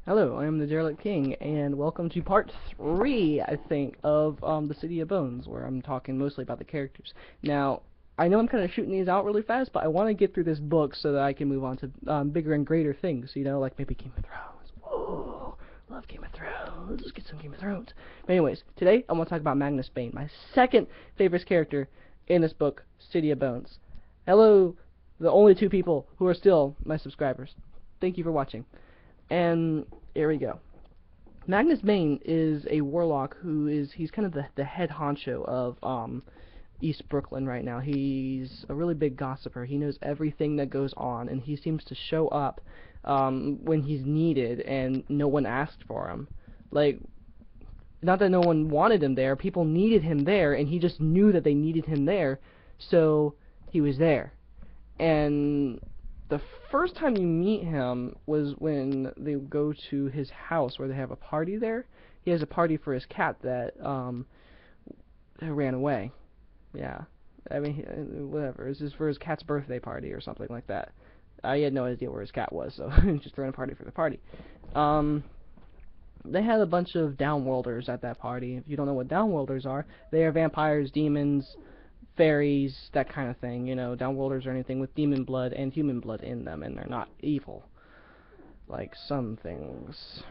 Hello, I am the Derelict King, and welcome to part 3, I think, of the City of Bones, where I'm talking mostly about the characters. Now, I know I'm kind of shooting these out really fast, but I want to get through this book so that I can move on to bigger and greater things, you know, like maybe Game of Thrones. Whoa, love Game of Thrones. Let's get some Game of Thrones. But anyways, today I want to talk about Magnus Bane, my second favorite character in this book, City of Bones. Hello, the only two people who are still my subscribers. Thank you for watching. And here we go. Magnus Bane is a warlock he's kind of the head honcho of East Brooklyn right now. He's a really big gossiper. He knows everything that goes on, and he seems to show up when he's needed and no one asked for him. Like, not that no one wanted him there, people needed him there, and he just knew that they needed him there, so he was there. And the first time you meet him was when they go to his house where they have a party there. He has a party for his cat that ran away. Yeah. I mean, whatever. This is for his cat's birthday party or something like that. I had no idea where his cat was, so just throwing a party for the party. They had a bunch of downworlders at that party. If you don't know what downworlders are, they are vampires, demons, fairies, that kind of thing, you know. Downworlders are anything with demon blood and human blood in them, and they're not evil, like some things.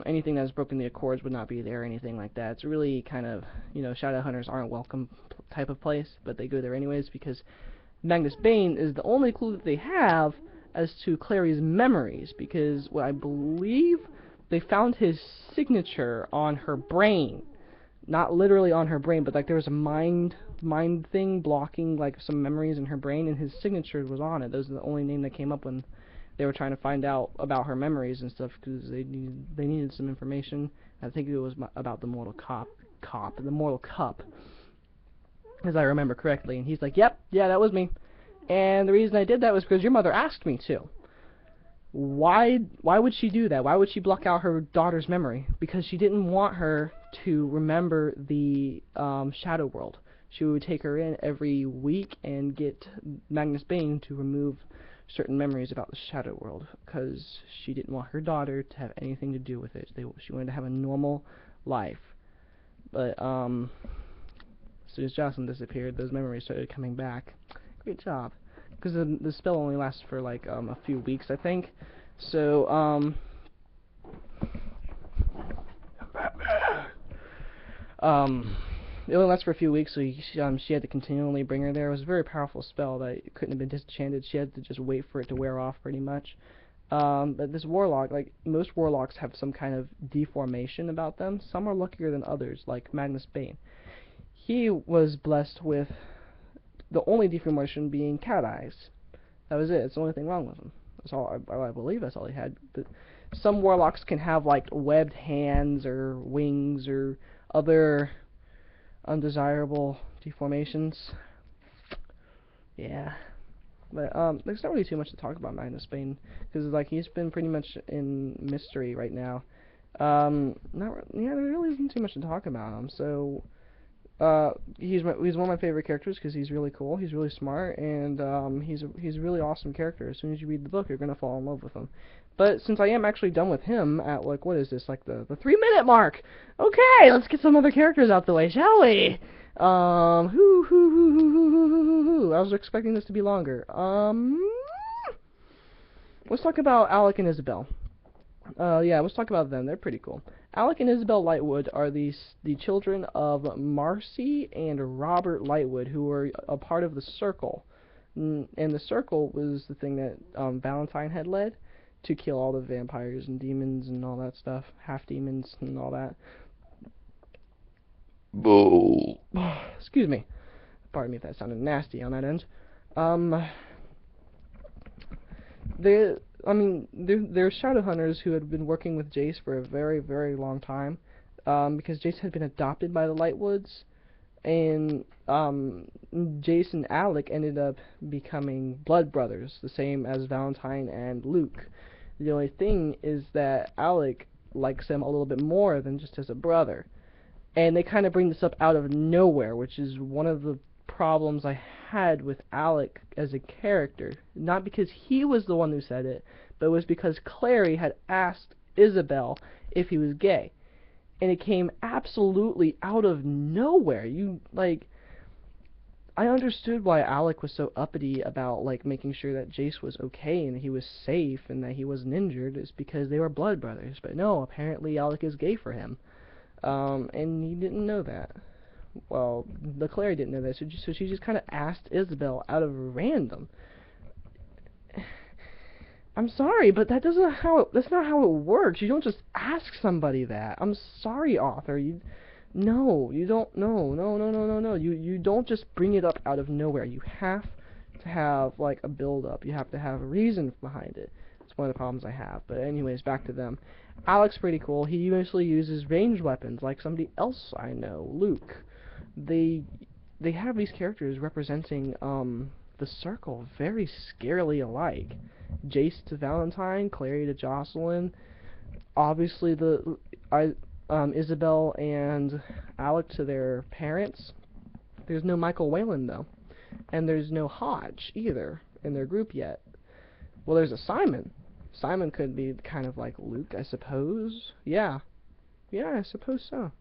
Anything that's broken the accords would not be there, or anything like that. It's really kind of, you know, shadow hunters aren't welcome type of place, but they go there anyways, because Magnus Bane is the only clue that they have as to Clary's memories, because what I believe they found his signature on her brain. Not literally on her brain, but like there was a mind thing blocking like some memories in her brain, and his signature was on it. Those are the only name that came up when they were trying to find out about her memories and stuff, because they needed some information. I think it was about the Mortal Cup, as I remember correctly. And he's like, "Yep, yeah, that was me. And the reason I did that was because your mother asked me to." Why would she do that? Why would she block out her daughter's memory? Because she didn't want her to remember the Shadow World. She would take her in every week and get Magnus Bane to remove certain memories about the Shadow World, because she didn't want her daughter to have anything to do with it. She wanted to have a normal life. But as soon as Jocelyn disappeared, those memories started coming back. Great job. Because the spell only lasts for like a few weeks, I think. So it only lasts for a few weeks, so she had to continually bring her there. It was a very powerful spell that couldn't have been disenchanted. She had to just wait for it to wear off, pretty much. But this warlock, like most warlocks, have some kind of deformation about them. Some are luckier than others, like Magnus Bane. He was blessed with the only deformation being cat eyes. That was it. It's the only thing wrong with him. That's all. I believe that's all he had. But some warlocks can have like webbed hands or wings or other undesirable deformations. Yeah. But there's not really too much to talk about Magnus Bane, because like he's been pretty much in mystery right now. There really isn't too much to talk about him. So he's one of my favorite characters because he's really cool, he's really smart, and he's a really awesome character. As soon as you read the book, you're gonna fall in love with him. But since I am actually done with him at like, what is this, like the 3-minute mark? Okay, let's get some other characters out the way, shall we? I was expecting this to be longer. Let's talk about Alec and Issabelle. Yeah, let's talk about them. They're pretty cool. Alec and Issabelle Lightwood are the children of Marcy and Robert Lightwood, who were a part of the Circle. And the Circle was the thing that Valentine had led to kill all the vampires and demons and all that stuff. Half-demons and all that. Excuse me. Pardon me if that sounded nasty on that end. They're shadow hunters who had been working with Jace for a very, very long time, because Jace had been adopted by the Lightwoods, and Jace and Alec ended up becoming blood brothers, the same as Valentine and Luke. The only thing is that Alec likes him a little bit more than just as a brother, and they kind of bring this up out of nowhere, which is one of the problems I had with Alec as a character. Not because he was the one who said it, but it was because Clary had asked Issabelle if he was gay. And it came absolutely out of nowhere. I understood why Alec was so uppity about, like, making sure that Jace was okay and he was safe and that he wasn't injured. It's because they were blood brothers. But no, apparently Alec is gay for him. And he didn't know that. Well, the Clary didn't know that, so she just kind of asked Issabelle out of random. I'm sorry, but that's not how it works. You don't just ask somebody that. I'm sorry, author. You don't. No. You don't just bring it up out of nowhere. You have to have, like, a build-up. You have to have a reason behind it. It's one of the problems I have. But anyways, back to them. Alec's pretty cool. He usually uses ranged weapons, like somebody else I know, Luke. They have these characters representing the circle very scarily alike. Jace to Valentine, Clary to Jocelyn. Obviously, Issabelle and Alec to their parents. There's no Michael Wayland though, and there's no Hodge either in their group yet. Well, there's a Simon. Simon could be kind of like Luke, I suppose. Yeah, I suppose so.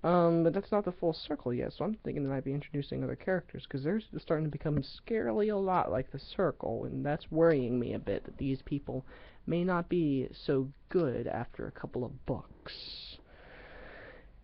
But that's not the full circle yet, so I'm thinking they might be introducing other characters, because they're starting to become scarily a lot like the circle, and that's worrying me a bit, that these people may not be so good after a couple of books.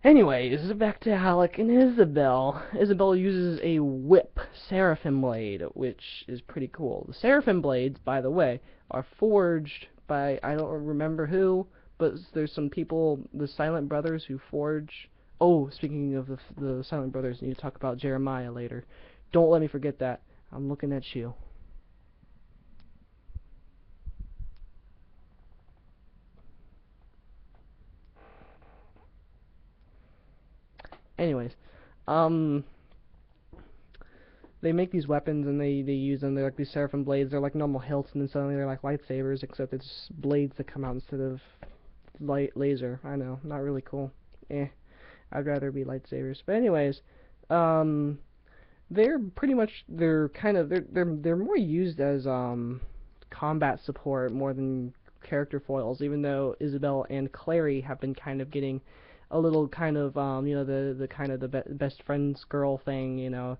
Anyways, back to Alec and Issabelle. Issabelle uses a whip, Seraphim Blade, which is pretty cool. The Seraphim Blades, by the way, are forged by, I don't remember who, but there's some people, the Silent Brothers, who forge... Oh, speaking of the Silent Brothers, I need to talk about Jeremiah later. Don't let me forget that. I'm looking at you. Anyways, they make these weapons and they use them. They're like these Seraphim blades. They're like normal hilts, and then suddenly they're like lightsabers, except it's blades that come out instead of laser. I know, not really cool. I'd rather be lightsabers. But anyways, they're more used as combat support more than character foils, even though Issabelle and Clary have been kind of getting a little kind of the best friends girl thing, don't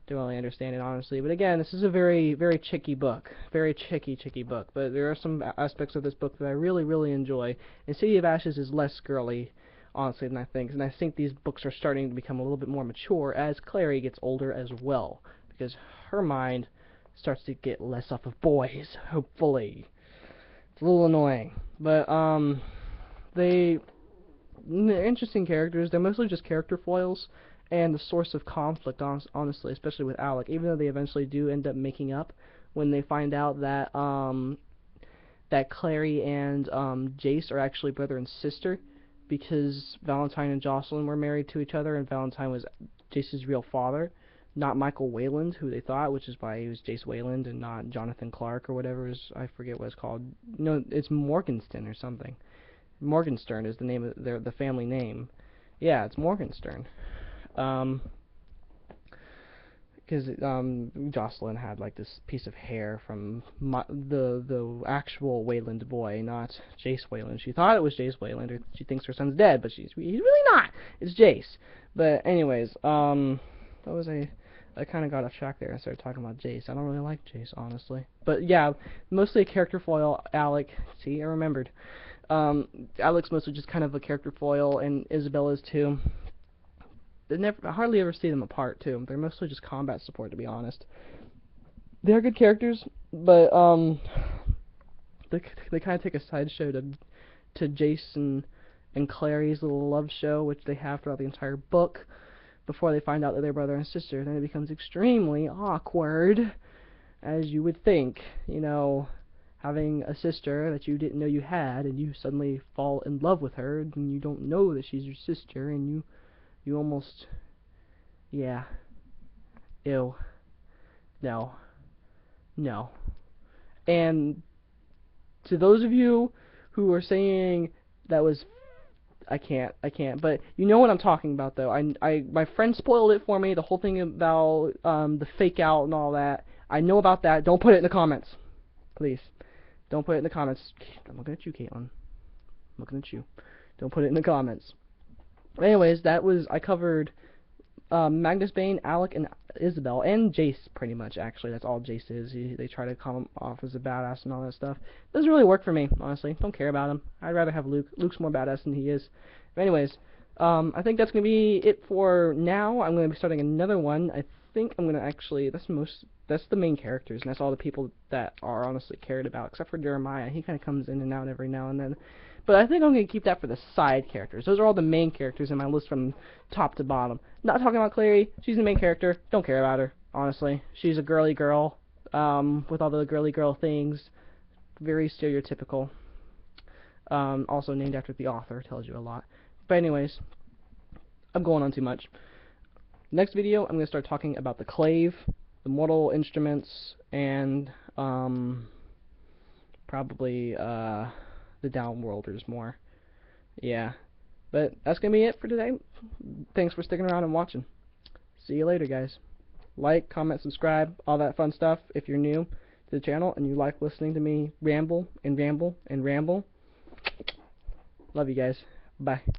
really understand it honestly. But again, this is a very, very chicky book, very chicky book. But there are some aspects of this book that I really, really enjoy. And City of Ashes is less girly, honestly, than I think. And I think these books are starting to become a little bit more mature as Clary gets older as well, because her mind starts to get less off of boys, hopefully. It's a little annoying, but they're interesting characters. They're mostly just character foils and the source of conflict, honestly, especially with Alec, even though they eventually do end up making up when they find out that that Clary and Jace are actually brother and sister, because Valentine and Jocelyn were married to each other, and Valentine was Jace's real father, not Michael Wayland, who they thought, which is why he was Jace Wayland and not Jonathan Clark or whatever I forget what it's called. No, it's Morgenstern or something. Morgenstern is the name of the family name. Yeah, it's Morgenstern. Because Jocelyn had like this piece of hair from the actual Wayland boy, not Jace Wayland. She thought it was Jace Wayland, or she thinks her son's dead, but he's really not. It's Jace. But anyways, I kind of got off track there and started talking about Jace. I don't really like Jace, honestly. But yeah, mostly a character foil. Alec, see, I remembered. Alec's mostly just kind of a character foil, and Issabelle is too. I hardly ever see them apart, too. They're mostly just combat support, to be honest. They're good characters, but they kind of take a sideshow to Jace and Clary's little love show, which they have throughout the entire book, before they find out that they're brother and sister. Then it becomes extremely awkward, as you would think, having a sister that you didn't know you had, and you suddenly fall in love with her, and you don't know that she's your sister, and you almost, yeah, ew, no, and to those of you who are saying that was, I can't, but you know what I'm talking about, though. My friend spoiled it for me, the whole thing about, the fake out and all that. I know about that. Don't put it in the comments, please. Don't put it in the comments. I'm looking at you, Caitlin. I'm looking at you. Don't put it in the comments. Anyways, I covered Magnus, Bane, Alec, and Issabelle, and Jace, pretty much, actually. That's all Jace is. They try to come him off as a badass and all that stuff. Doesn't really work for me, honestly. Don't care about him. I'd rather have Luke. Luke's more badass than he is. But anyways, I think that's going to be it for now. I'm going to be starting another one. I think I'm going to actually, that's the main characters, and that's all the people that are honestly cared about, except for Jeremiah. He kind of comes in and out every now and then. But I think I'm going to keep that for the side characters. Those are all the main characters in my list from top to bottom. Not talking about Clary. She's the main character. Don't care about her, honestly. She's a girly girl, with all the girly girl things. Very stereotypical. Also named after the author. Tells you a lot. But anyways, I'm going on too much. Next video, I'm going to start talking about the clave, the mortal instruments, and probably the downworlders more. Yeah. But that's going to be it for today. Thanks for sticking around and watching. See you later, guys. Like, comment, subscribe, all that fun stuff if you're new to the channel and you like listening to me ramble and ramble and ramble. Love you guys. Bye.